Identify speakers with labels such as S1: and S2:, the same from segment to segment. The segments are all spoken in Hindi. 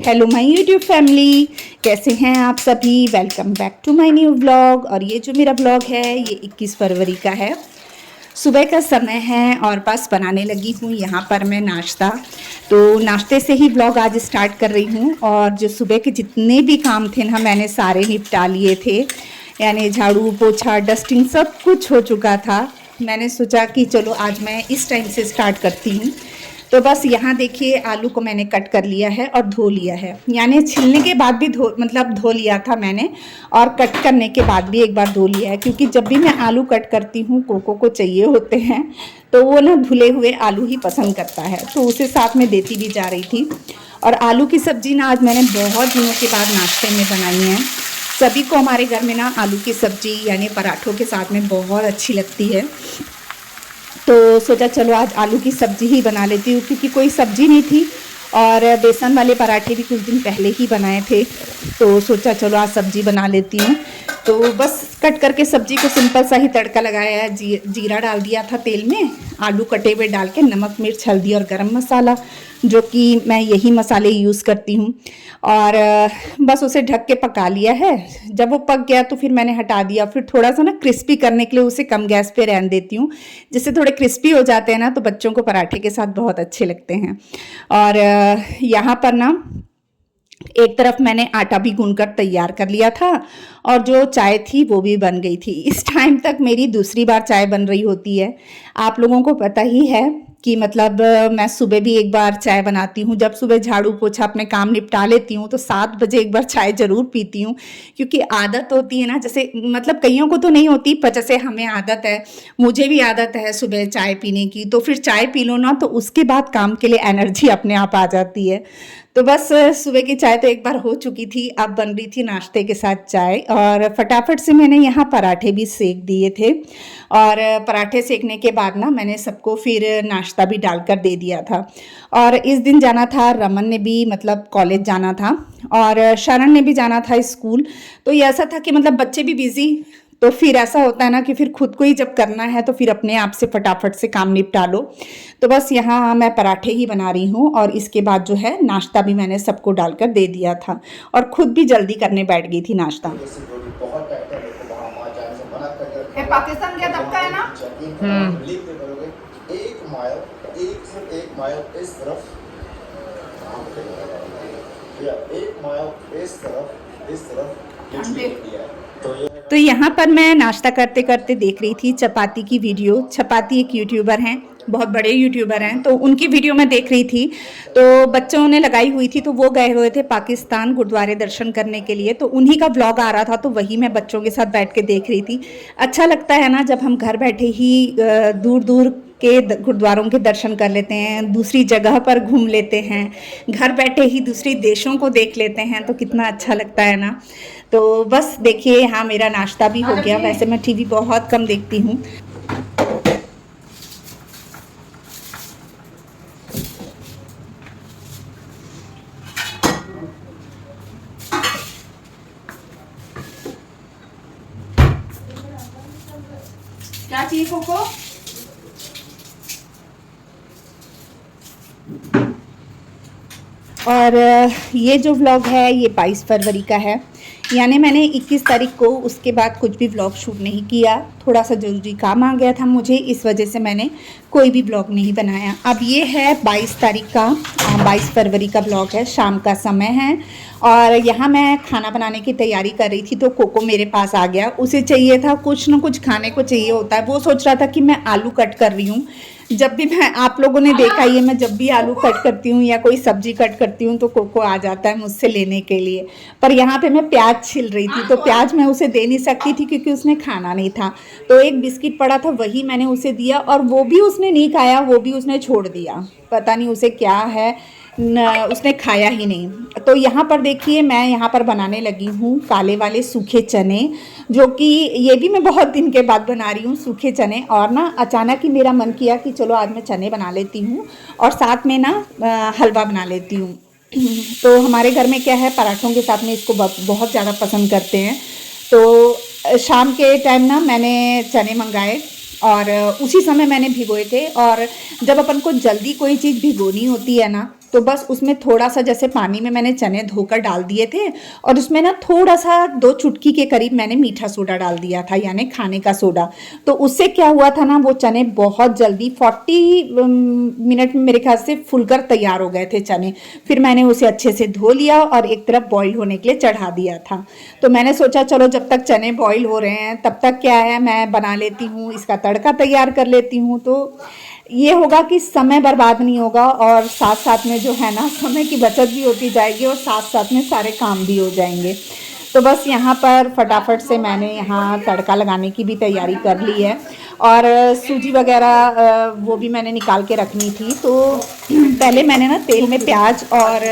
S1: हेलो माय यूट्यूब फैमिली, कैसे हैं आप सभी। Welcome back to my new vlog. और ये जो मेरा व्लॉग है ये 21 फरवरी का है। सुबह का समय है और बस बनाने लगी हूँ यहाँ पर मैं नाश्ता। तो नाश्ते से ही व्लॉग आज स्टार्ट कर रही हूँ। और जो सुबह के जितने भी काम थे ना मैंने सारे निपटा लिए थे, यानी झाड़ू पोछा डस्टिंग सब कुछ हो चुका था। मैंने सोचा कि चलो आज मैं इस टाइम से स्टार्ट करती हूँ। तो बस यहाँ देखिए आलू को मैंने कट कर लिया है और धो लिया है, यानी छिलने के बाद भी धो लिया था मैंने, और कट करने के बाद भी एक बार धो लिया है, क्योंकि जब भी मैं आलू कट करती हूँ कोको को चाहिए होते हैं तो वो ना धुले हुए आलू ही पसंद करता है, तो उसे साथ में देती भी जा रही थी। और आलू की सब्ज़ी ना आज मैंने बहुत दिनों के बाद नाश्ते में बनाई है। सभी को हमारे घर में ना आलू की सब्ज़ी यानी पराठों के साथ में बहुत अच्छी लगती है। तो सोचा चलो आज आलू की सब्ज़ी ही बना लेती हूँ, क्योंकि कोई सब्ज़ी नहीं थी और बेसन वाले पराठे भी कुछ दिन पहले ही बनाए थे, तो सोचा चलो आज सब्ज़ी बना लेती हूँ। तो बस कट करके सब्ज़ी को सिंपल सा ही तड़का लगाया है। जीरा डाल दिया था तेल में, आलू कटे हुए डाल के नमक मिर्च हल्दी और गरम मसाला, जो कि मैं यही मसाले यूज़ करती हूँ। और बस उसे ढक के पका लिया है। जब वो पक गया तो फिर मैंने हटा दिया। फिर थोड़ा सा ना क्रिस्पी करने के लिए उसे कम गैस पे रहने देती हूँ, जिससे थोड़े क्रिस्पी हो जाते हैं ना तो बच्चों को पराठे के साथ बहुत अच्छे लगते हैं। और यहाँ पर ना एक तरफ मैंने आटा भी गूंदकर तैयार कर लिया था और जो चाय थी वो भी बन गई थी। इस टाइम तक मेरी दूसरी बार चाय बन रही होती है। आप लोगों को पता ही है कि मतलब मैं सुबह भी एक बार चाय बनाती हूँ। जब सुबह झाड़ू पोछा अपने काम निपटा लेती हूँ तो 7 बजे एक बार चाय ज़रूर पीती हूँ, क्योंकि आदत होती है ना, जैसे मतलब कईयों को तो नहीं होती पर जैसे हमें आदत है, मुझे भी आदत है सुबह चाय पीने की। तो फिर चाय पी लो ना तो उसके बाद काम के लिए एनर्जी अपने आप आ जाती है। तो बस सुबह की चाय तो एक बार हो चुकी थी, अब बन रही थी नाश्ते के साथ चाय। और फटाफट से मैंने यहाँ पराठे भी सेक दिए थे। और पराठे सेकने के बाद ना मैंने सबको फिर नाश्ता भी डालकर दे दिया था। और इस दिन जाना था, रमन ने भी मतलब कॉलेज जाना था और शरण ने भी जाना था स्कूल। तो ये ऐसा था कि मतलब बच्चे भी बिजी, तो फिर ऐसा होता है ना कि फिर खुद को ही जब करना है तो फिर अपने आप से फटाफट से काम निपटा लो। तो बस यहाँ मैं पराठे ही बना रही हूँ और इसके बाद जो है नाश्ता भी मैंने सबको डालकर दे दिया था और खुद भी जल्दी करने बैठ गई थी नाश्ता। पाकिस्तान गया तब का है ना। एक माइल इस तरफ, एक माइल इस तरफ। तो यहाँ पर मैं नाश्ता करते करते देख रही थी चपाती की वीडियो। चपाती एक यूट्यूबर हैं, बहुत बड़े यूट्यूबर हैं, तो उनकी वीडियो मैं देख रही थी। तो बच्चों ने लगाई हुई थी, तो वो गए हुए थे पाकिस्तान गुरुद्वारे दर्शन करने के लिए, तो उन्हीं का व्लॉग आ रहा था, तो वही मैं बच्चों के साथ बैठ के देख रही थी। अच्छा लगता है ना जब हम घर बैठे ही दूर दूर के गुरुद्वारों के दर्शन कर लेते हैं, दूसरी जगह पर घूम लेते हैं, घर बैठे ही दूसरी देशों को देख लेते हैं, तो कितना अच्छा लगता है ना। तो बस देखिए यहाँ मेरा नाश्ता भी हो गया। वैसे मैं टीवी बहुत कम देखती हूँ। क्या चाहिए कोको? और ये जो व्लॉग है ये 22 फरवरी का है, यानी मैंने 21 तारीख को उसके बाद कुछ भी व्लॉग शूट नहीं किया। थोड़ा सा ज़रूरी काम आ गया था मुझे, इस वजह से मैंने कोई भी व्लॉग नहीं बनाया। अब ये है 22 तारीख का 22 फरवरी का व्लॉग है, शाम का समय है। और यहाँ मैं खाना बनाने की तैयारी कर रही थी तो कोको मेरे पास आ गया। उसे चाहिए था कुछ ना कुछ खाने को चाहिए होता है। वो सोच रहा था कि मैं आलू कट कर रही हूँ। जब भी मैं, आप लोगों ने देखा ही है, मैं जब भी आलू कट करती हूँ या कोई सब्जी कट करती हूँ तो कोको आ जाता है मुझसे लेने के लिए। पर यहाँ पे मैं प्याज छिल रही थी, तो प्याज मैं उसे दे नहीं सकती थी क्योंकि उसने खाना नहीं था। तो एक बिस्किट पड़ा था वही मैंने उसे दिया, और वो भी उसने नहीं खाया, वो भी उसने छोड़ दिया। पता नहीं उसे क्या है, उसने खाया ही नहीं। तो यहाँ पर देखिए मैं यहाँ पर बनाने लगी हूँ काले वाले सूखे चने, जो कि ये भी मैं बहुत दिन के बाद बना रही हूँ सूखे चने। और ना अचानक ही मेरा मन किया कि चलो आज मैं चने बना लेती हूँ और साथ में ना हलवा बना लेती हूँ। तो हमारे घर में क्या है, पराठों के साथ में इसको बहुत ज़्यादा पसंद करते हैं। तो शाम के टाइम ना मैंने चने मंगाए और उसी समय मैंने भिगोए थे। और जब अपन को जल्दी कोई चीज़ भिगोनी होती है ना तो बस उसमें थोड़ा सा जैसे पानी में मैंने चने धोकर डाल दिए थे और उसमें ना थोड़ा सा 2 चुटकी के करीब मैंने मीठा सोडा डाल दिया था, यानी खाने का सोडा। तो उससे क्या हुआ था ना, वो चने बहुत जल्दी 40 मिनट में मेरे ख्याल से फुलकर तैयार हो गए थे चने। फिर मैंने उसे अच्छे से धो लिया और एक तरफ बॉईल होने के लिए चढ़ा दिया था। तो मैंने सोचा चलो जब तक चने बॉईल हो रहे हैं तब तक क्या है, मैं बना लेती हूँ, इसका तड़का तैयार कर लेती हूँ। तो ये होगा कि समय बर्बाद नहीं होगा और साथ साथ में जो है ना, समय की बचत भी होती जाएगी और साथ साथ में सारे काम भी हो जाएंगे। तो बस यहाँ पर फटाफट से मैंने यहाँ तड़का लगाने की भी तैयारी कर ली है और सूजी वगैरह वो भी मैंने निकाल के रखनी थी। तो पहले मैंने ना तेल में प्याज और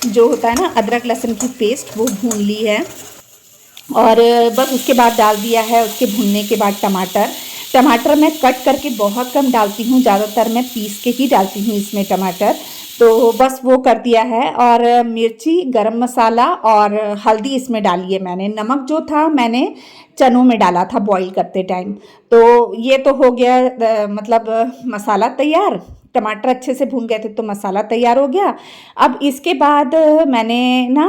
S1: जो होता है ना अदरक लहसुन की पेस्ट वो भून ली है और बस उसके बाद डाल दिया है। उसके भूनने के बाद टमाटर मैं कट करके बहुत कम डालती हूँ, ज़्यादातर मैं पीस के ही डालती हूँ इसमें टमाटर। तो बस वो कर दिया है और मिर्ची, गरम मसाला और हल्दी इसमें डाली है मैंने। नमक जो था मैंने चनों में डाला था बॉईल करते टाइम। तो ये तो हो गया मतलब मसाला तैयार। टमाटर अच्छे से भून गए थे तो मसाला तैयार हो गया। अब इसके बाद मैंने ना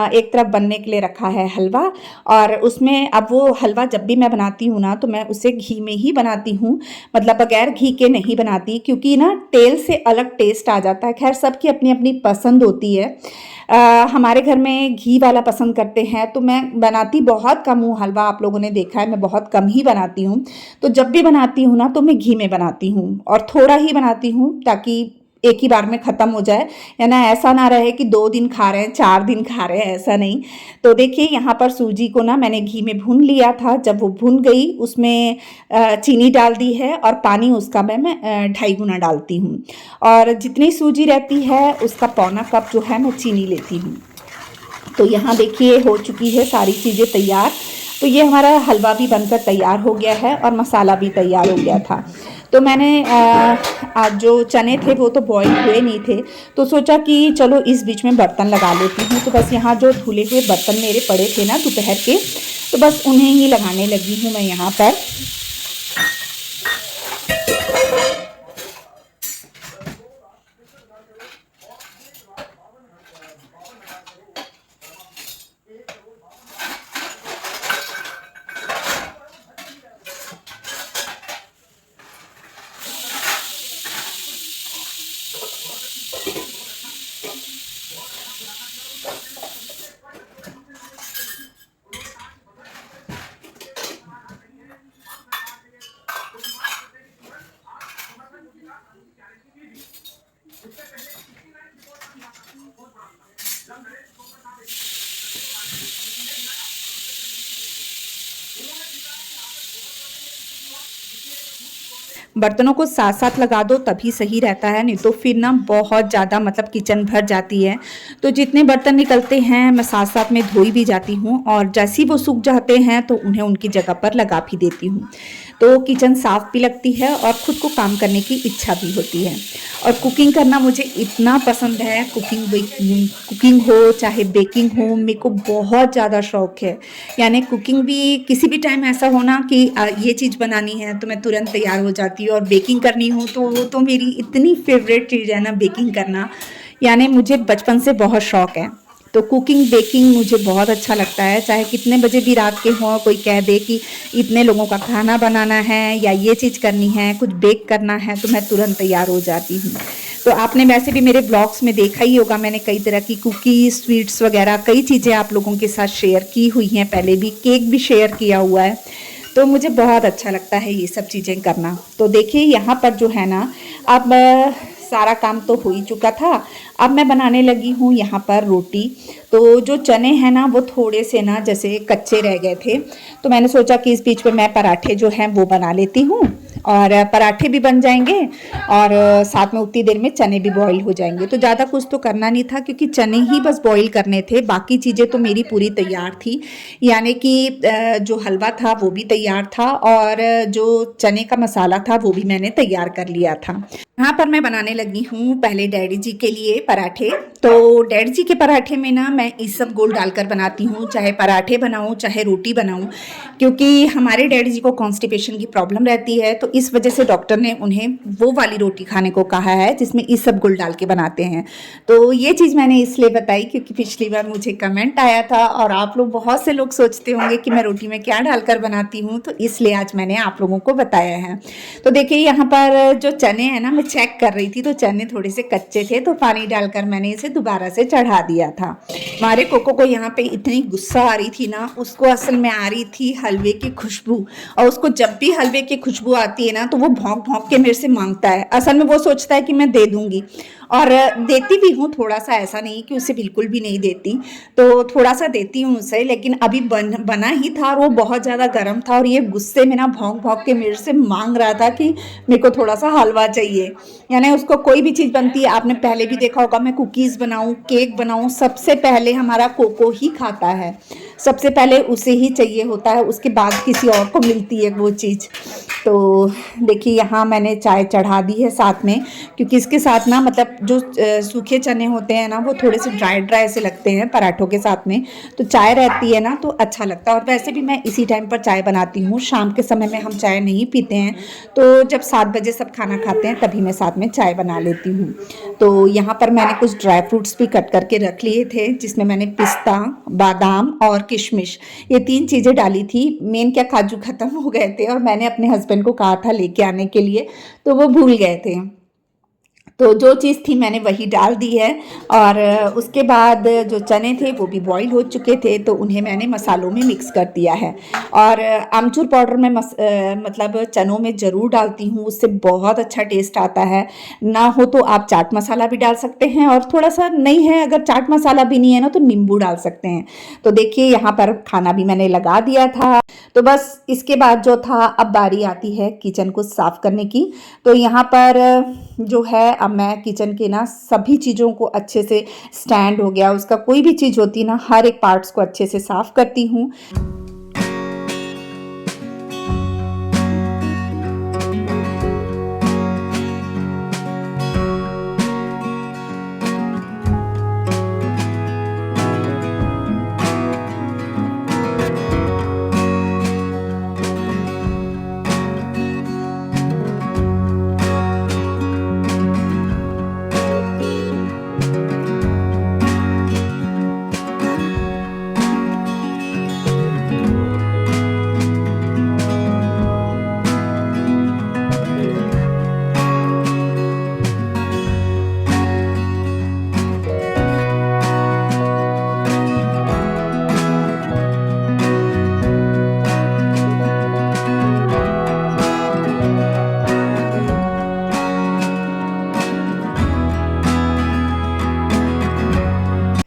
S1: एक तरफ बनने के लिए रखा है हलवा और उसमें अब वो हलवा जब भी मैं बनाती हूँ ना तो मैं उसे घी में ही बनाती हूँ, मतलब बगैर घी के नहीं बनाती, क्योंकि ना तेल से अलग टेस्ट आ जाता है। खैर सबकी अपनी अपनी पसंद होती है। हमारे घर में घी वाला पसंद करते हैं तो मैं बनाती बहुत कम हूँ हलवा, आप लोगों ने देखा है मैं बहुत कम ही बनाती हूँ। तो जब भी बनाती हूँ ना तो मैं घी में बनाती हूँ और थोड़ा ही बनाती हूँ ताकि एक ही बार में ख़त्म हो जाए, या ना ऐसा ना रहे कि 2 दिन खा रहे हैं 4 दिन खा रहे हैं, ऐसा नहीं। तो देखिए यहाँ पर सूजी को ना मैंने घी में भून लिया था। जब वो भून गई उसमें चीनी डाल दी है और पानी उसका मैं 2.5 गुना डालती हूँ और जितनी सूजी रहती है उसका पौना कप जो है मैं चीनी लेती हूँ। तो यहाँ देखिए हो चुकी है सारी चीज़ें तैयार। तो ये हमारा हलवा भी बनकर तैयार हो गया है और मसाला भी तैयार हो गया था। तो मैंने आज जो चने थे वो तो बॉईल हुए नहीं थे, तो सोचा कि चलो इस बीच में बर्तन लगा लेती हूँ। तो बस यहाँ जो धुले हुए बर्तन मेरे पड़े थे ना दोपहर के, तो बस उन्हें ही लगाने लगी हूँ मैं यहाँ पर। बर्तनों को साथ साथ लगा दो तभी सही रहता है, नहीं तो फिर ना बहुत ज़्यादा मतलब किचन भर जाती है। तो जितने बर्तन निकलते हैं मैं साथ साथ में धोई भी जाती हूँ और जैसे ही वो सूख जाते हैं तो उन्हें उनकी जगह पर लगा भी देती हूँ। तो किचन साफ भी लगती है और ख़ुद को काम करने की इच्छा भी होती है। और कुकिंग करना मुझे इतना पसंद है, कुकिंग हो चाहे बेकिंग हो, मेरे को बहुत ज़्यादा शौक़ है। यानी कुकिंग भी किसी भी टाइम ऐसा होना कि ये चीज़ बनानी है तो मैं तुरंत तैयार हो जाती हूँ, और बेकिंग करनी हो तो वो तो मेरी इतनी फेवरेट चीज़ है ना बेकिंग करना, यानी मुझे बचपन से बहुत शौक़ है। तो कुकिंग बेकिंग मुझे बहुत अच्छा लगता है, चाहे कितने बजे भी रात के हों, कोई कह दे कि इतने लोगों का खाना बनाना है या ये चीज़ करनी है, कुछ बेक करना है, तो मैं तुरंत तैयार हो जाती हूँ। तो आपने वैसे भी मेरे ब्लॉग्स में देखा ही होगा, मैंने कई तरह की कुकीज़, स्वीट्स वगैरह कई चीज़ें आप लोगों के साथ शेयर की हुई हैं, पहले भी केक भी शेयर किया हुआ है। तो मुझे बहुत अच्छा लगता है ये सब चीज़ें करना। तो देखिए यहाँ पर जो है ना, अब सारा काम तो हो ही चुका था। अब मैं बनाने लगी हूँ यहाँ पर रोटी। तो जो चने हैं ना वो थोड़े से ना जैसे कच्चे रह गए थे, तो मैंने सोचा कि इस बीच में मैं पराठे जो हैं वो बना लेती हूँ और पराठे भी बन जाएंगे और साथ में उतनी देर में चने भी बॉईल हो जाएंगे। तो ज़्यादा कुछ तो करना नहीं था क्योंकि चने ही बस बॉईल करने थे, बाकी चीज़ें तो मेरी पूरी तैयार थी। यानी कि जो हलवा था वो भी तैयार था और जो चने का मसाला था वो भी मैंने तैयार कर लिया था। यहाँ पर मैं बनाने लगी हूँ पहले डैडी जी के लिए पराठे। तो डैड जी के पराठे में ना मैं ये सब गुड़ डालकर बनाती हूँ, चाहे पराठे बनाऊँ चाहे रोटी बनाऊँ, क्योंकि हमारे डैड जी को कॉन्स्टिपेशन की प्रॉब्लम रहती है, तो इस वजह से डॉक्टर ने उन्हें वो वाली रोटी खाने को कहा है जिसमें ये सब गुड़ डाल के बनाते हैं। तो ये चीज़ मैंने इसलिए बताई क्योंकि पिछली बार मुझे कमेंट आया था और आप लोग बहुत से लोग सोचते होंगे कि मैं रोटी में क्या डालकर बनाती हूँ, तो इसलिए आज मैंने आप लोगों को बताया है। तो देखिए यहाँ पर जो चने हैं ना, मैं चेक कर रही थी तो चने थोड़े से कच्चे थे, तो पानी डालकर मैंने इसे दोबारा से चढ़ा दिया था। हमारे कोको को यहाँ पे इतनी गुस्सा आ रही थी ना, उसको असल में आ रही थी हलवे की खुशबू, और उसको जब भी हलवे की खुशबू आती है ना तो वो भौंक भौंक के मेरे से मांगता है। असल में वो सोचता है कि मैं दे दूंगी, और देती भी हूँ थोड़ा सा, ऐसा नहीं कि उसे बिल्कुल भी नहीं देती, तो थोड़ा सा देती हूँ उसे। लेकिन अभी बना ही था और वो बहुत ज़्यादा गर्म था, और ये गुस्से में ना भौंक भौंक के मेरे से मांग रहा था कि मेरे को थोड़ा सा हलवा चाहिए। यानी उसको कोई भी चीज़ बनती है, आपने पहले भी देखा होगा, मैं कुकीज़ बनाऊँ केक बनाऊँ, सबसे पहले हमारा कोको ही खाता है, सबसे पहले उसे ही चाहिए होता है, उसके बाद किसी और को मिलती है वो चीज़। तो देखिए यहाँ मैंने चाय चढ़ा दी है साथ में, क्योंकि इसके साथ ना मतलब जो सूखे चने होते हैं ना वो थोड़े से ड्राई ड्राई से लगते हैं पराठों के साथ में, तो चाय रहती है ना तो अच्छा लगता है। और वैसे भी मैं इसी टाइम पर चाय बनाती हूँ, शाम के समय में हम चाय नहीं पीते हैं, तो जब 7 बजे सब खाना खाते हैं तभी मैं साथ में चाय बना लेती हूँ। तो यहाँ पर मैंने कुछ ड्राई फ्रूट्स भी कट करके रख लिए थे, जिसमें मैंने पिस्ता, बादाम और किशमिश, ये 3 चीज़ें डाली थी। मेन क्या, काजू ख़त्म हो गए थे और मैंने अपने हस्बैंड को कहा था लेके आने के लिए, तो वो भूल गए थे, तो जो चीज़ थी मैंने वही डाल दी है। और उसके बाद जो चने थे वो भी बॉईल हो चुके थे, तो उन्हें मैंने मसालों में मिक्स कर दिया है। और आमचूर पाउडर मैं मतलब चनों में ज़रूर डालती हूँ, उससे बहुत अच्छा टेस्ट आता है। ना हो तो आप चाट मसाला भी डाल सकते हैं, और थोड़ा सा नहीं है, अगर चाट मसाला भी नहीं है ना तो नींबू डाल सकते हैं। तो देखिए यहाँ पर खाना भी मैंने लगा दिया था। तो बस इसके बाद जो था, अब बारी आती है किचन को साफ़ करने की। तो यहाँ पर जो है, अब मैं किचन के ना सभी चीज़ों को अच्छे से, स्टैंड हो गया उसका, कोई भी चीज़ होती ना, हर एक पार्ट्स को अच्छे से साफ़ करती हूँ।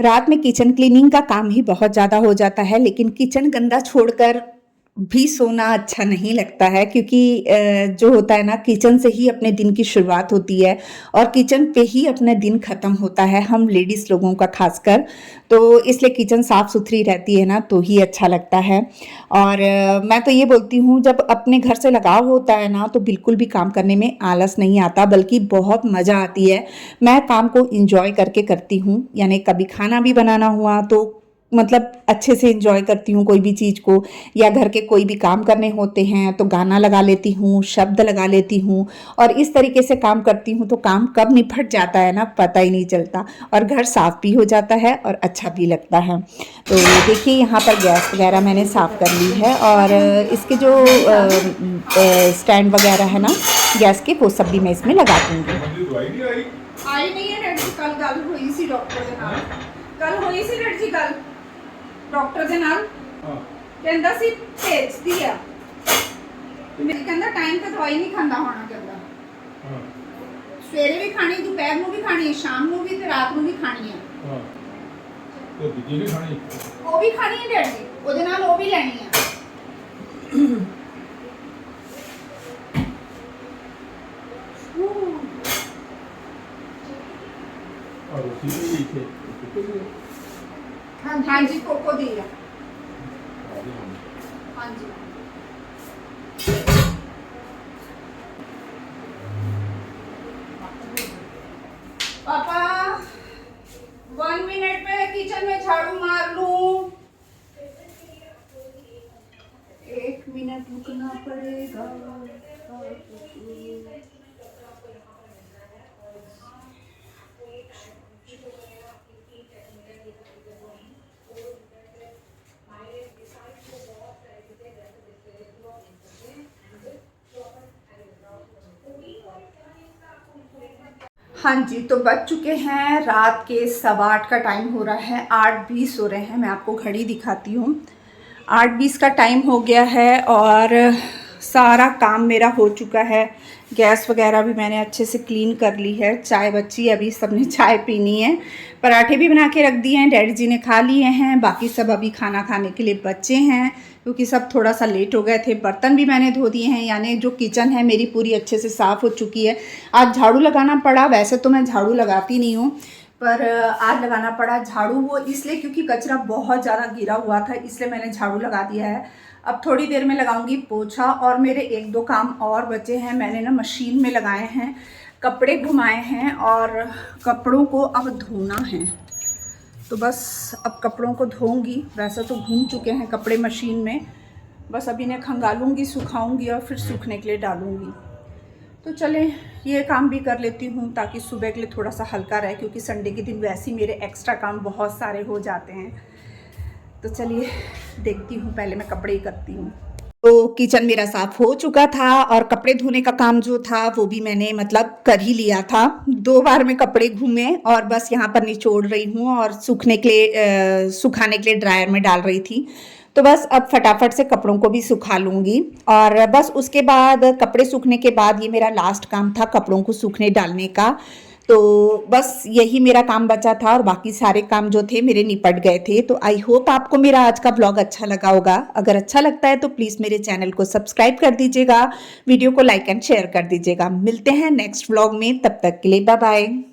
S1: रात में किचन क्लीनिंग का काम ही बहुत ज़्यादा हो जाता है, लेकिन किचन गंदा छोड़कर भी सोना अच्छा नहीं लगता है, क्योंकि जो होता है ना, किचन से ही अपने दिन की शुरुआत होती है और किचन पे ही अपना दिन ख़त्म होता है, हम लेडीज़ लोगों का खासकर। तो इसलिए किचन साफ़ सुथरी रहती है ना तो ही अच्छा लगता है। और मैं तो ये बोलती हूँ, जब अपने घर से लगाव होता है ना तो बिल्कुल भी काम करने में आलस नहीं आता, बल्कि बहुत मज़ा आती है। मैं काम को इंजॉय करके करती हूँ, यानी कभी खाना भी बनाना हुआ तो मतलब अच्छे से इंजॉय करती हूँ कोई भी चीज़ को, या घर के कोई भी काम करने होते हैं तो गाना लगा लेती हूँ, शब्द लगा लेती हूँ, और इस तरीके से काम करती हूँ तो काम कब निपट जाता है ना पता ही नहीं चलता, और घर साफ़ भी हो जाता है और अच्छा भी लगता है। तो देखिए यहाँ पर गैस वगैरह मैंने साफ़ कर ली है, और इसके जो स्टैंड वगैरह है ना गैस के, वो सब भी मैं इसमें लगा दूँगी।
S2: आई नहीं है डैड जी, कल गल हुई सी डॉक्टर ਦੇ ਨਾਲ, कल हुई सी डैड जी गल डॉक्टर ਦੇ ਨਾਲ, ਕਹਿੰਦਾ ਸੀ ਭੇਜਦੀ ਆ, ਮੈਂ ਕਹਿੰਦਾ ਟਾਈਮ ਤੇ ਦਵਾਈ ਨਹੀਂ ਖਾਂਦਾ ਹੋਣਾ, ਕਹਿੰਦਾ ਸਵੇਰੇ ਵੀ ਖਾਣੀ, ਦੁਪਹਿਰ ਨੂੰ ਵੀ ਖਾਣੀ, ਸ਼ਾਮ ਨੂੰ ਵੀ ਤੇ ਰਾਤ ਨੂੰ ਵੀ ਖਾਣੀ ਆ।
S3: ਉਹ ਦੂਜੀ ਨਹੀਂ ਖਾਣੀ,
S2: ਉਹ ਵੀ ਖਾਣੀ ਹੈ ਡੈਡ ਜੀ, ਉਹਦੇ ਨਾਲ ਉਹ ਵੀ ਲੈਣੀ ਆ।
S3: ਔਰ ਉसी ਵੀ ਇੱਥੇ
S2: हाँ जी कोको दी है, हाँ जी। पापा 1 मिनट में किचन में झाड़ू मार लूं। 1 मिनट रुकना पड़ेगा। हाँ जी, तो बज चुके हैं रात के 8:15 का टाइम हो रहा है, 8:20 हो रहे हैं। मैं आपको घड़ी दिखाती हूँ, 8:20 का टाइम हो गया है और सारा काम मेरा हो चुका है। गैस वगैरह भी मैंने अच्छे से क्लीन कर ली है। चाय बच्ची, अभी सबने चाय पीनी है। पराठे भी बना के रख दिए हैं, डैडी जी ने खा लिए हैं। बाकी सब अभी खाना खाने के लिए बच्चे हैं, क्योंकि सब थोड़ा सा लेट हो गए थे। बर्तन भी मैंने धो दिए हैं, यानी जो किचन है मेरी पूरी अच्छे से साफ़ हो चुकी है। आज झाड़ू लगाना पड़ा, वैसे तो मैं झाड़ू लगाती नहीं हूँ, पर आज लगाना पड़ा झाड़ू। वो इसलिए क्योंकि कचरा बहुत ज़्यादा गिरा हुआ था, इसलिए मैंने झाड़ू लगा दिया है। अब थोड़ी देर में लगाऊंगी पोछा, और मेरे 1-2 काम और बचे हैं। मैंने ना मशीन में लगाए हैं, कपड़े घुमाए हैं और कपड़ों को अब धोना है। तो बस अब कपड़ों को धोऊंगी। वैसे तो घूम चुके हैं कपड़े मशीन में, बस अभी इन्हें खंगालूंगी, सुखाऊंगी और फिर सूखने के लिए डालूंगी। तो चलें, ये काम भी कर लेती हूँ ताकि सुबह के लिए थोड़ा सा हल्का रहे, क्योंकि संडे के दिन वैसे ही मेरे एक्स्ट्रा काम बहुत सारे हो जाते हैं। तो चलिए देखती हूँ, पहले मैं कपड़े ही करती हूँ। तो किचन मेरा साफ़ हो चुका था और कपड़े धोने का काम जो था वो भी मैंने मतलब कर ही लिया था। 2 बार में कपड़े घूमे और बस यहाँ पर निचोड़ रही हूँ और सूखने के लिए सुखाने के लिए ड्रायर में डाल रही थी। तो बस अब फटाफट से कपड़ों को भी सुखा लूँगी और बस उसके बाद कपड़े सूखने के बाद ये मेरा लास्ट काम था कपड़ों को सूखने डालने का। तो बस यही मेरा काम बचा था और बाकी सारे काम जो थे मेरे निपट गए थे। तो आई होप आपको मेरा आज का ब्लॉग अच्छा लगा होगा। अगर अच्छा लगता है तो प्लीज़ मेरे चैनल को सब्सक्राइब कर दीजिएगा, वीडियो को लाइक एंड शेयर कर दीजिएगा। मिलते हैं नेक्स्ट ब्लॉग में, तब तक के लिए बाय बाय।